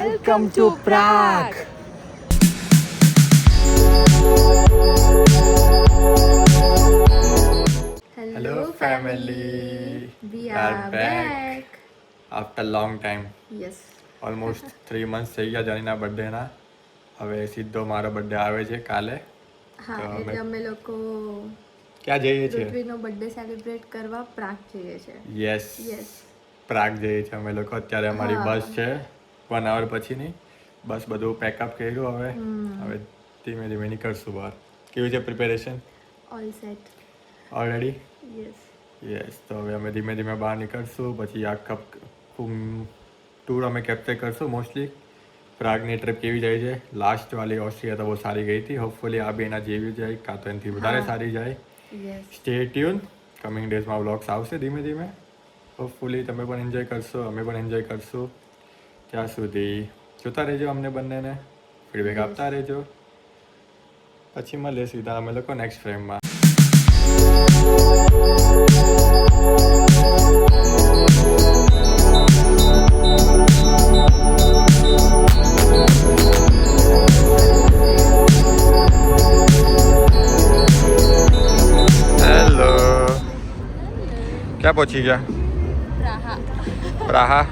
Welcome to Prague. Hello family. We are back. After long time. Yes. Almost 3 months થઈ ગયા જાનીના બર્થડેના. હવે સીધો મારો બર્થડે આવે છે કાલે. હા એટલે અમે લોકો ક્યાં જઈએ છીએ? ઋત્વિનો બર્થડે સેલિબ્રેટ કરવા પ્રાગ જઈએ છીએ. યસ. પ્રાગ જઈએ છીએ અમે લોકો. અત્યારે અમારી બસ છે 1 hour પછીની. બસ બધું પેકઅપ કર્યું હવે ધીમે ધીમે નીકળશું બહાર. કેવી છે preparation? All set. Already? Yes. તો હવે અમે ધીમે ધીમે બહાર નીકળશું પછી આખા ટૂર અમે કેપ્ચર કરશું મોસ્ટલી. પ્રાગની ટ્રીપ કેવી જાય છે? લાસ્ટ વાલી ઓસ્ટ્રિયા તો બહુ સારી ગઈ હતી. હોપફુલી આ બી એના જેવી જાય કાં તો એનાથી વધારે સારી જાય. Stay tune. કમિંગ ડેઝમાં વ્લોગ્સ આવશે ધીમે ધીમે. હોપફુલી તમે પણ એન્જોય કરશો અમે પણ એન્જોય કરશું. ત્યાં સુધી જોતા રહેજો અમને બંનેને, ફીડબેક આપતા રહેજો. પછી મળીએ સીધા અમે લોકો નેક્સ્ટ ફ્રેમમાં. હેલો, ક્યાં પહોંચી ગયા? પ્રાહા.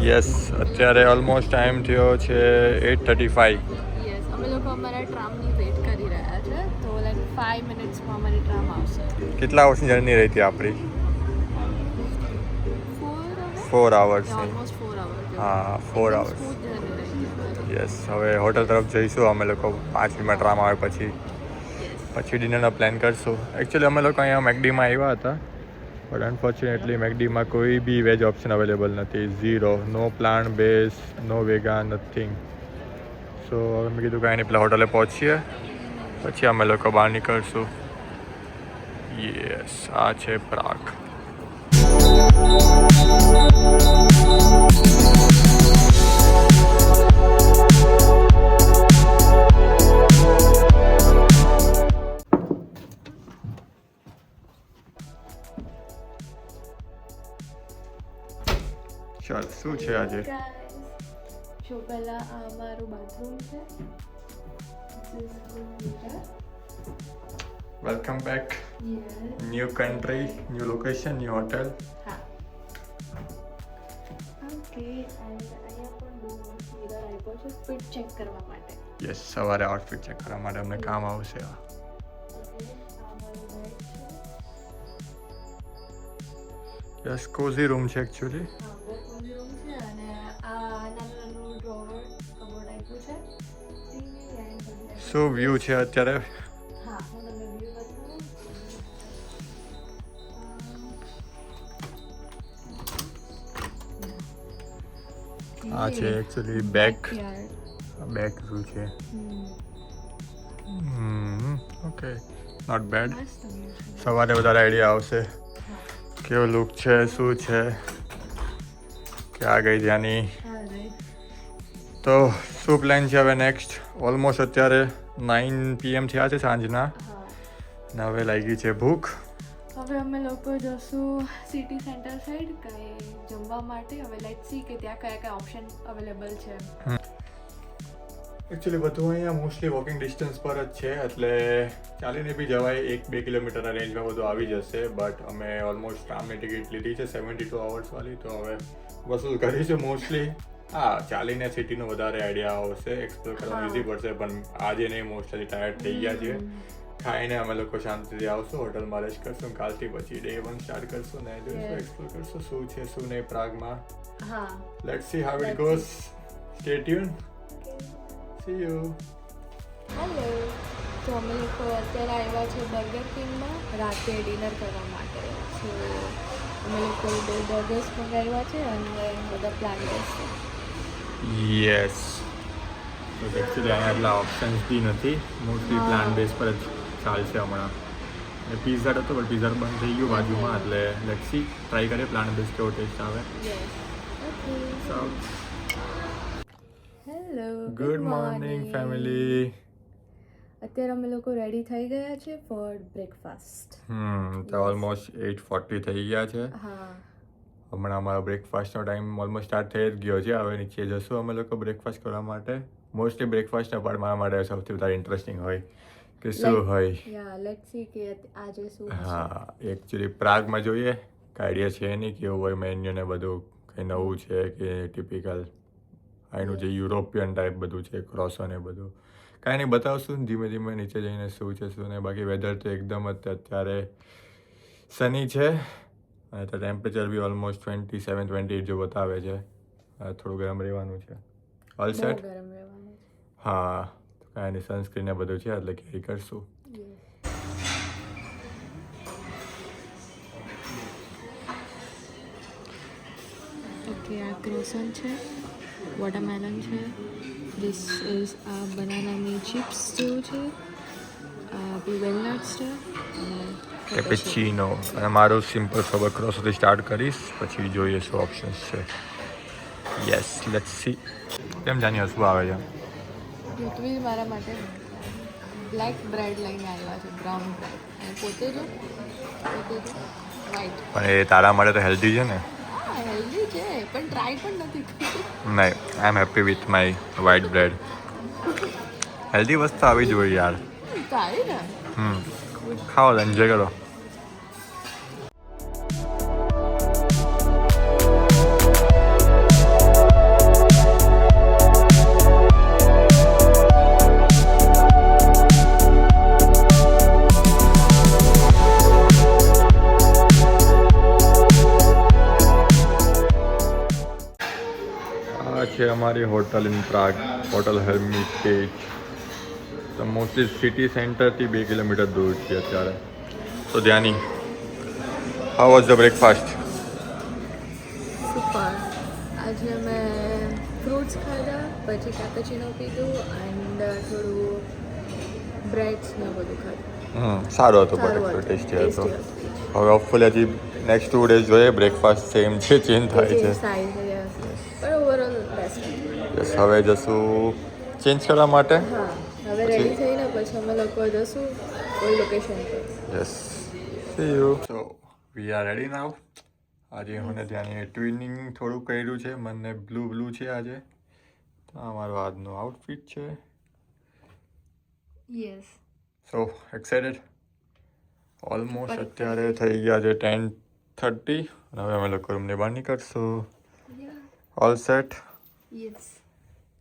યસ, અત્યારે ઓલમોસ્ટ ટાઈમ થયો છે 8:35. યસ, અમે લોકો અમારા ટ્રામની વેઇટ કરી રહ્યા છે તો લાઈક 5 મિનિટ્સમાં અમારી ટ્રામ આવશે. કેટલા વર્ષની જર્ની રહી હતી આપણી? 4 hours. Almost 4 hours. હા, 4 hours. યસ, હવે હોટલ તરફ જઈશું અમે લોકો 5 મિનિટમાં ટ્રામ આવે પછી ડિનરનો પ્લાન કરશું. એકચ્યુઅલી અમે લોકો અહીંયા મેકડીમાં આવ્યા હતા બટ અનફોર્ચ્યુનેટલી મેકડીમાં કોઈ બી વેજ ઓપ્શન અવેલેબલ નથી. ઝીરો, નો પ્લાન્ટ બેઝ, નો વેગા, નથિંગ. સો હવે મેં કીધું કાંઈ નહીં, પેલા હોટલે પહોંચીએ પછી અમે લોકો બહાર નીકળશું. યસ, આ છે પ્રાગ. ચાલ, શું છે આજે? જો પહેલા આ અમારું બાથરૂમ છે. Welcome back. New country, new location, new hotel. હા. ઓકે, એન્ડ અહીંયા પણ બહુ મસ્ત મિરર આપ્યો છે ફિટ ચેક કરવા માટે. યસ, સવારે આઉટફિટ ચેક કરવા માટે અમને કામ આવશે આ. યસ, કોઝી રૂમ છે એકચ્યુઅલી. હા, બહુ કોઝી રૂમ છે અને આ નાનું ડ્રોવર કબોર્ડ આપ્યું છે. શું વ્યૂ છે અત્યારે? હા, હું તમને વ્યૂ બતાવું. આ છે એકચ્યુઅલી બેક વ્યૂ છે. Okay, not bad. સવારે વધારે આઈડિયા આવશે કેવો લુક છે, શું છે, ક્યાં ગઈ ત્યાંની. તો શું પ્લાન છે હવે નેક્સ્ટ? ઓલમોસ્ટ અત્યારે 9 PM થયા છે સાંજના ને હવે લાગી છે ભૂખ. હવે અમે લોકો જશું સિટી સેન્ટર સાઈડ કંઈ જમવા માટે. હવે લેટ્સ સી કે ત્યાં કયા કયા ઓપ્શન અવેલેબલ છે. એકચ્યુઅલી બધું અહીંયા મોસ્ટલી વોકિંગ ડિસ્ટન્સ પર જ છે એટલે ચાલીને બી જવાય. 1-2 કિલોમીટરના રેન્જમાં બધું આવી જશે. બટ અમે ઓલમોસ્ટ ટ્રામની ટિકિટ લીધી છે 72 hours વાળી, તો હવે વસૂલ કરીશું મોસ્ટલી. હા, ચાલીને સિટીનો વધારે આઈડિયા આવશે, એક્સપ્લોર કરવાનું ઇઝી પડશે. પણ આજે નહીં, મોસ્ટલી ટાયર્ડ થઈ ગયા છે. ખાઈને અમે લોકો શાંતિથી આવશું, હોટલમાં રેસ્ટ કરશું. કાલથી પછી ડે 1 સ્ટાર્ટ કરશું ને જોઈશું, એક્સપ્લોર કરશું શું છે શું નહીં પ્રાગમાં. હા, let's see how it goes. Stay tune. C you. Hello. તો અમે લોકો અત્યારે આવ્યા છે બર્ગર કિંગમાં રાતે ડિનર કરવા માટે. સો અમે લોકો 2 બર્ગર્સ મંગાવ્યા છે અને બધા પ્લાન કરશે. યસ, તો એકચ્યુઅલી અહીંયા એટલા ઓપ્શન્સ બી નથી. મોસ્ટલી પ્લાન્ટ બેઝ પર જ ચાલશે હમણાં. પિઝા હતો પણ પિઝા બંધ થઈ ગયું બાજુમાં, એટલે લેટ્સ સી ટ્રાય કરીએ પ્લાન્ટ બેઝ કેવો ટેસ્ટ આવે. Hello, good morning family. અત્યારે અમે લોકો રેડી થઈ ગયા છે ફોર બ્રેકફાસ્ટ. તો ઓલમોસ્ટ 8:40 થઈ ગયા છે. હા, હમણાં અમારો બ્રેકફાસ્ટનો ટાઈમ ઓલમોસ્ટ સ્ટાર્ટ થઈ જ ગયો છે. હવે નીચે જશું અમે લોકો બ્રેકફાસ્ટ કરવા માટે. મોસ્ટલી બ્રેકફાસ્ટના પાર્ટ મારા માટે સૌથી વધારે ઇન્ટરેસ્ટિંગ હોય કે શું હોય. યા લેટ્સ સી કે આજે શું હશે. હા, એકચ્યુઅલી પ્રાગમાં જોઈએ કે આઈડિયા છે નહીં કેવું હોય મેન્યુ ને બધું, કંઈ નવું છે કે ટિપિકલ અહીંનું જે યુરોપિયન ટાઈપ બધું છે, ક્રોસો ને બધું કાંઈ નહીં બતાવશું ધીમે ધીમે નીચે જઈને શું છે શું ને. બાકી વેધર તો એકદમ જ અત્યારે સની છે અને તો ટેમ્પરેચર બી ઓલમોસ્ટ 27-28 જો બતાવે છે. થોડું ગરમ રહેવાનું છે. ઓલ બહુ સેટ? ગરમ રહેવાનું છે. હા, કાંઈ નહીં સનસ્ક્રીન ને બધું છે એટલે કેરી કરશું. ઓકે, આ ક્રોસન છે, વોટરમેલન છે, ધીસ ઇઝ આ બનાનાની ચિપ્સ જેવું છે, આ બી વેલનટ્સ છે અને કેપેચીનો. અને મારું સિમ્પલ ખબર ક્રોસોથી સ્ટાર્ટ કરીશ પછી જોઈએ શું ઓપ્શન્સ છે. Yes, let's see. કેમ જાની હસવું આવે છે? પૃથ્વી મારા માટે બ્લેક બ્રેડ લઈને આવ્યા છે, બ્રાઉન બ્રેડ, અને પોતે જો વ્હાઈટ. પણ એ તારા માટે તો હેલ્ધી છે ને? હા, હેલ્ધી છે પણ ટ્રાય પણ નથી કરી. નહીં, I am happy with my white bread. Healthy વસ્તુ આવી જોઈએ યાર. સારી ને. ખાઓ, એન્જોય કરો. છે અમારી હોટલ ઇન પ્રાગ, હોટલ હેર્મિટેજ. તો મોસ્ટલી સિટી સેન્ટરથી 2 કિલોમીટર દૂર છે અત્યારે. તો Dhyani, how was the breakfast? Super. આજે અમે ફ્રૂટ્સ ખાધા, પછી કેપેચીનો પીધું એન્ડ થોડું બ્રેડ્સ ને બધું ખાધું. સારું હતું, બટ ટેસ્ટી હતો. હવે હોપફુલી હજી નેક્સ્ટ 2 ડેઝ જોઈએ બ્રેકફાસ્ટ સેમ છે, ચેન્જ થાય છે. પણ ઓવરઓલ બેસ્ટ. યસ, હવે જશું ચેન્જ કરવા માટે. હા, હવે રેડી થઈને પછી અમે લોકો જશું કોઈ લોકેશન પર. Yes, see you. So we are ready now. આજે મને ત્યાંની ટ્વિનિંગ થોડું કર્યું છે, મને બ્લુ છે આજે. તો આ મારો આજનો આઉટફિટ છે. યસ. So excited. ઓલમોસ્ટ અત્યારે થઈ ગયા છે 10:30 અને હવે અમે લોકો રૂમની બહાર નીકળશું. All set? Yes.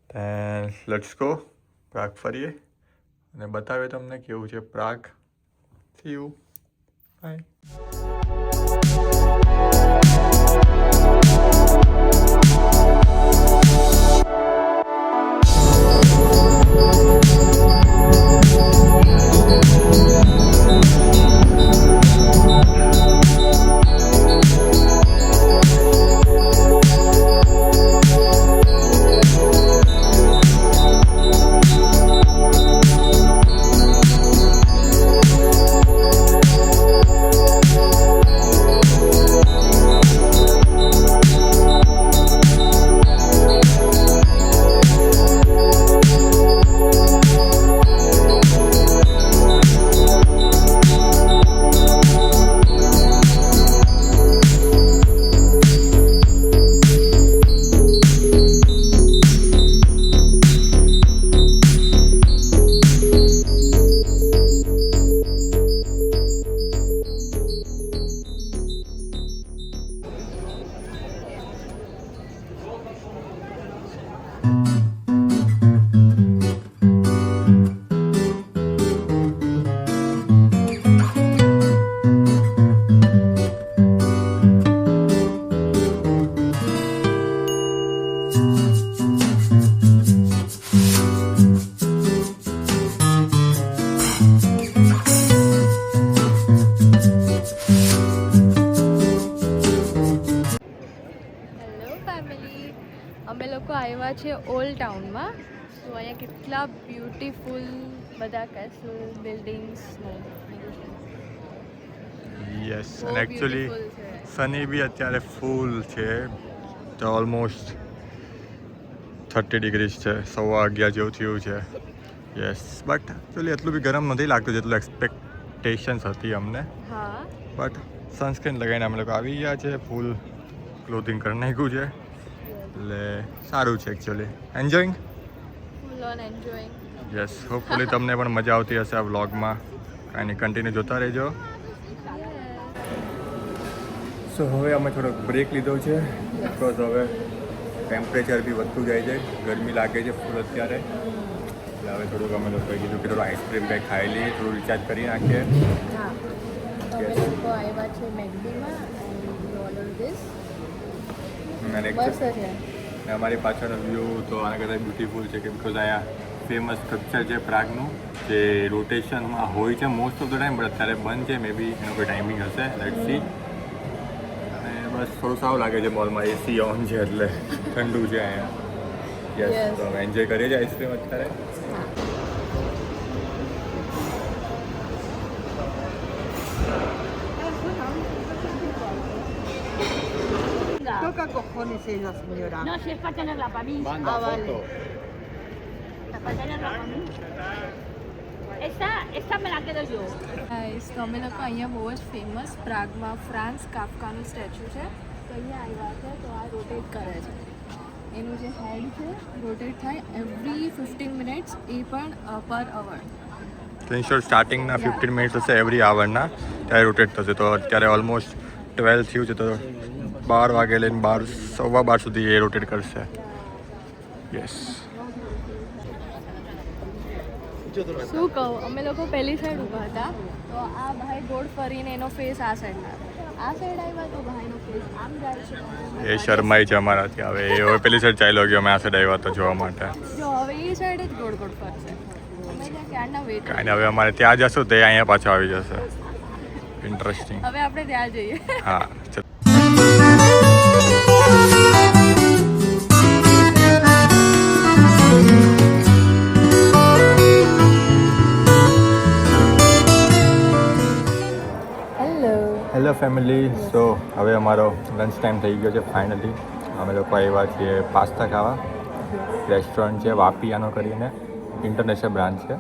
Then let's go. Prague ફરીએ અને બતાવે તમને કેવું છે પ્રાગ. C you. બાય. આવ્યા છે ઓલ્ડ ટાઉનમાં. તો અહીંયા કેટલા બ્યુટીફુલ બધા કેસલ બિલ્ડિંગ્સ યસ, અને એકચ્યુઅલી સની બી અત્યારે ફૂલ છે. તો ઓલમોસ્ટ 30 ડિગ્રીઝ છે, 11:15 જેવું થયું છે. યસ, બટ એકચ્યુઅલી એટલું બી ગરમ નથી લાગતું જેટલું એક્સપેક્ટેશન્સ હતી અમને. હા, બટ સનસ્ક્રીન લગાવીને અમે લોકો આવી ગયા છે. ફૂલ ક્લોથિંગ કરી નાખ્યું છે એટલે સારું છે actually. Enjoying? Full on enjoying. Yes, hopefully તમને પણ મજા આવતી હશે આ વ્લોગમાં. કાંઈ નહીં, કન્ટિન્યુ જોતા રહેજો. સો હવે અમે થોડોક બ્રેક લીધો છે બિકોઝ હવે ટેમ્પરેચર બી વધતું જાય છે, ગરમી લાગે છે ફૂલ અત્યારે. એટલે હવે થોડુંક અમે લોકોએ કીધું કે થોડું આઈસ્ક્રીમ કંઈ ખાઈ લઈએ, થોડું રિચાર્જ કરી નાખીએ. હા, અમે લોકો આવ્યા છે મેગડીમાં એન્ડ ઓર્ડર ધીસ. અને બસ જ છે. અમારી પાછળનો વ્યૂ તો આના કરતાં બ્યુટીફુલ છે કે બિકોઝ અહીંયા ફેમસ સ્ટ્રક્ચર છે પ્રાગનું, જે રોટેશનમાં હોય છે most of the time, but અત્યારે બંધ છે. મે બી એનો કોઈ ટાઈમિંગ હશે, લેટ્સ સી. અને બસ થોડું સારું લાગે છે મોલમાં, એસી ઓન છે એટલે ઠંડુ છે અહીંયા. યસ, તો અમે એન્જોય કરીએ છીએ આઈસ્ક્રીમ અત્યારે. Toca cojones ella, señora. No, si es para tenerla para mí. Ah, vale. Es para tenerla para mí. Esta me la quedo yo. Guys, તો અમે લોકો અહીંયા બહુ જ ફેમસ પ્રાગમાં ફ્રાન્સ કાફકાનું સ્ટેચ્યુ છે, તો અહીંયા આવ્યા છે. તો આ રોટેટ કરે છે, એનું જે હેડ છે રોટેટ થાય એવરી 15 મિનિટ્સ, એ પણ પર અવર. ઇન્શ્યોર સ્ટાર્ટિંગના 15 મિનિટ્સ હશે એવરી આવરના, ત્યારે રોટેટ થશે. તો અત્યારે ઓલમોસ્ટ 12 થયું છે, તો 12 વાગે લઈને 12:15 સુધી એ રોટેટ કરશે. યસ. શું કહું, અમે લોકો પહેલી સાઈડ ઊભા હતા, તો આ ભાઈ ગોળ ફરીને એનો ફેસ આ સાઈડ લાવ્યો, આ સાઈડ આવ્યા તો ભાઈનો ફેસ આમ જાય છે. એ શરમાઈ છે અમારાથી. હવે એ હવે પેલી સાઈડ ચાલ્યો ગયો, અમે આ સાઈડ આવ્યા હતા જોવા માટે. જો હવે એ સાઈડ જ ગોળ ગોળ ફરશે. અમે ત્યાં ક્યારના વેટ. કાંઈ નહીં, હવે અમારે ત્યાં જશું તે અહીંયા પાછો આવી જશે. ઇન્ટરેસ્ટિંગ. હવે આપણે ત્યાં જઈએ. હા, ચલો. Hello family. સો હવે અમારો લંચ ટાઈમ થઈ ગયો છે ફાઇનલી. અમે લોકો આવ્યા છીએ પાસ્તા ખાવા. રેસ્ટોરન્ટ છે વાપિયાનો કરીને, ઇન્ટરનેશનલ બ્રાન્ચ છે.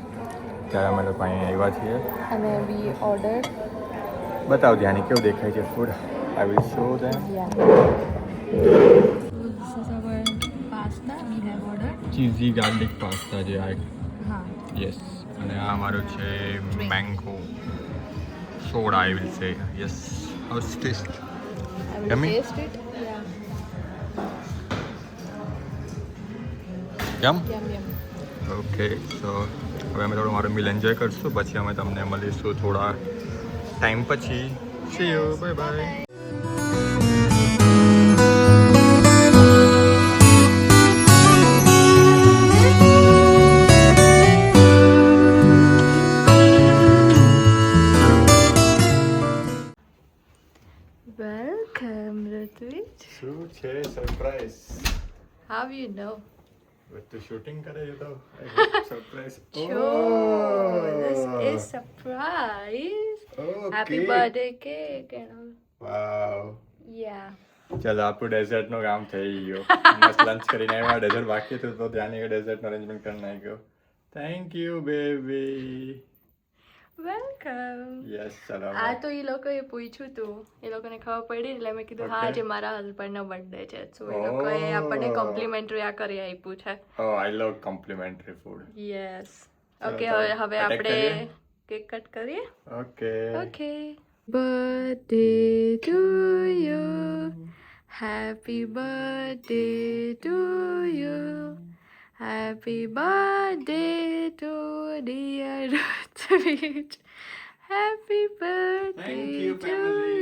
ત્યારે અમે લોકો અહીંયા આવ્યા છીએ. અને વી ઓર્ડર. બતાવો ધ્યાની કેવું દેખાય છે food. I will show them. Pasta we have order. Cheesy garlic pasta જે આ. હા, યસ. અને આ અમારો છે mango soda, I will say. Yes. How is taste? I will Yummy? taste it. Yeah. Yum. Yum yum. Okay, so હવે અમે થોડું મારું મીલ એન્જોય કરશું, પછી અમે તમને મળીશું થોડા ટાઈમ પછી. See you, bye bye. Welcome, Ritwik. શું છે સરપ્રાઈઝ? How you know? બધું શૂટિંગ કરે છે તો surprise. Sure, this is surprise. Happy birthday cake and all. Wow. Yeah. ચાલો, આપણું ડેઝર્ટનું કામ થઈ ગયું. મસ્ત લંચ કરીને આવ્યા, ડેઝર્ટ બાકી હતું તો ધ્યાન ડેઝર્ટનું અરેન્જમેન્ટ કરી નાખ્યો. Thank you baby. Welcome. Yes, ચાલો. આ તો એ લોકોએ પૂછ્યું તું, એ લોકોને ખબર પડી એટલે મેં કીધું હા Okay. આજે મારા હસબન્ડનો બર્થડે છે, સો એ લોકોએ આપણને Oh. કોમ્પ્લિમેન્ટરી આ કરી આપ્યું છે. Oh I love complimentary food. Yes. ચાલો, ઓકે, તો હવે attack આપણે કરીએ? કેક કટ કરીએ. Okay. Okay. Birthday to you, happy birthday to you, happy birthday to dear Ritwik, happy birthday Thank you, to family.